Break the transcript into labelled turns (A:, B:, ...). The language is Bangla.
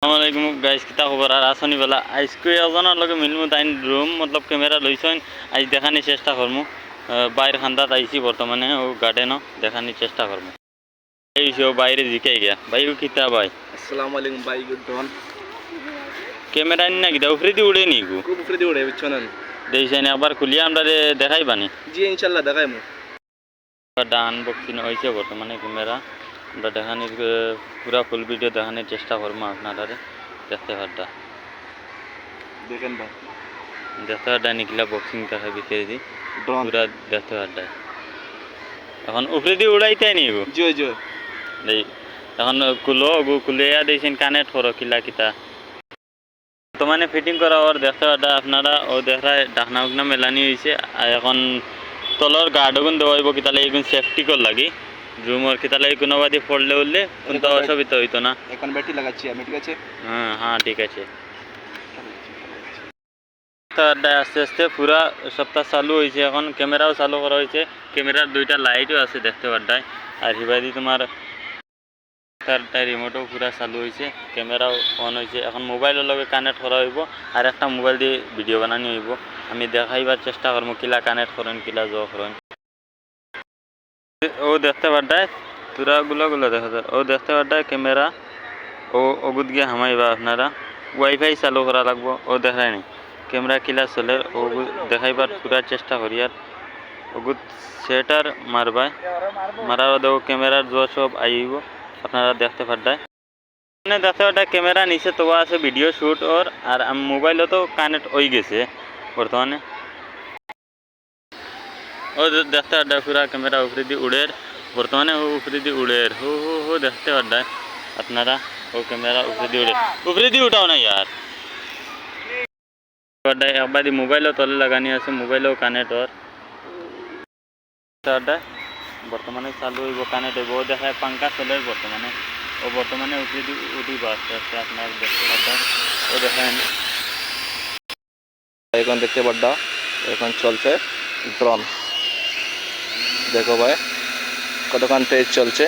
A: আসসালামাইকুম গাইস, কিতা খবর? আর আসনি বেলা আজকে এজনের লগে মিলমু তাই রুম মতলব ক্যামেরা লইছেন। আজ দেখানি চেষ্টা করমু বাইর খান্দাত আইছি বর্তমানে ও গার্ডেনও দেখানি চেষ্টা করমু। এই বাইরে জিকাই গিয়া ভাই ও কিতা ভাই।
B: আসসালামু আলাইকুম ভাই, গুড ডন।
A: ক্যামেরা নি নাকি উফরে দি উড়ে নি গো?
B: খুব উফরে দি উড়ে বুঝছেন?
A: দেইছেন একবার খুলিয়া আমরা দেখাই বানি।
B: জি ইনশাআল্লাহ দেখাইমু।
A: ডান বক্সিং হইছে বর্তমানে ক্যামেরা আমরা দেখানি পুরা ফুল ভিডিও দেখানোর চেষ্টা করবো আপনারা দেখতে পারটা
B: দেখেন ভাই,
A: দেখতে পারটা নিকলা বক্সিং দেখা ভিতরে দি পুরা দেখতে পারটা। এখন উপরে দিয়ে উড়াইতে নি গো?
B: জি জি
A: দেই এখন কুলিয়া দিয়েছেন কানেক্ট করো কিলা কিতা বর্তমানে ফিটিং করা ওর দেখতে পারটা আপনারা ও দেখায় ডাকনা উকনা মেলানি হয়েছে। আর এখন তলর গার্ডগুন দেওয়া হইব কিতালে এইগুন সেফটি কর লাগি রুমর কিতালে কোনো বাদি পড়লে উঠলে কিন্তু অসুবিধা হইতো না।
B: এখন ব্যাটারি লাগাচ্ছি আমি, ঠিক আছে?
A: হ্যাঁ ঠিক আছে। আস্তে আস্তে পুরা সপ্তাহ চালু হয়েছে, এখন ক্যামেরাও চালু করা হয়েছে। ক্যামেরার দুইটা লাইটও আছে দেখতে পারটাই। আর হিবাদি তোমার তার রিমোটও পুরা চালু হয়েছে, ক্যামেরাও অন হয়েছে। এখন মোবাইলের লগে কানেক্ট করা হইব আর একটা মোবাইল দিয়ে ভিডিও বানানি হইব। আমি দেখাইবার চেষ্টা করবো কিলা কানেক্ট করেন কিলা জ করেন। ও দেখতে পারটায় পুরা গুলো দেখা যায়। ও দেখতে পারটায় ক্যামেরা ও ওগুদ গিয়ে হামাইবা আপনারা ওয়াইফাই চালু করা লাগবো। ও দেখায় নি ক্যামেরা কিলা চলে ও দেখাইবার পুরা চেষ্টা করি। আর ওগুদ সেটার মারবায় মারার দেব ক্যামেরার জোর সব আইব আপনারা দেখতে পারটায়। দেখতে পারটায় ক্যামেরা নিচে তো আছে ভিডিও শ্যুট ওর। আর মোবাইলও তো কানেক্ট হয়ে গেছে বর্তমানে। ও দেখতে পারটায় পুরা ক্যামেরা উপরে দিয়ে উড়ের বর্তমানে ও উপরে দিয়ে উড়ের হো হো হো দেখতে পারটায় আপনারা। ও ক্যামেরা উপরে দিয়ে উঠাও না ইয়ার। একবার মোবাইলও তলে লাগানি আছে, মোবাইলও কানেক্ট ওর বর্তমানে চালু হইব কানেক্ট হইব। ও দেখায় পাঙ্খা চলে বর্তমানে। ও বর্তমানে উঠিব আস্তে আস্তে আপনার দেখতে পারবেন। ও দেখেন
B: এখন দেখতে পারডা এখন চলছে ড্রোন। দেখো ভাই কতক্ষণ তেজ চলছে।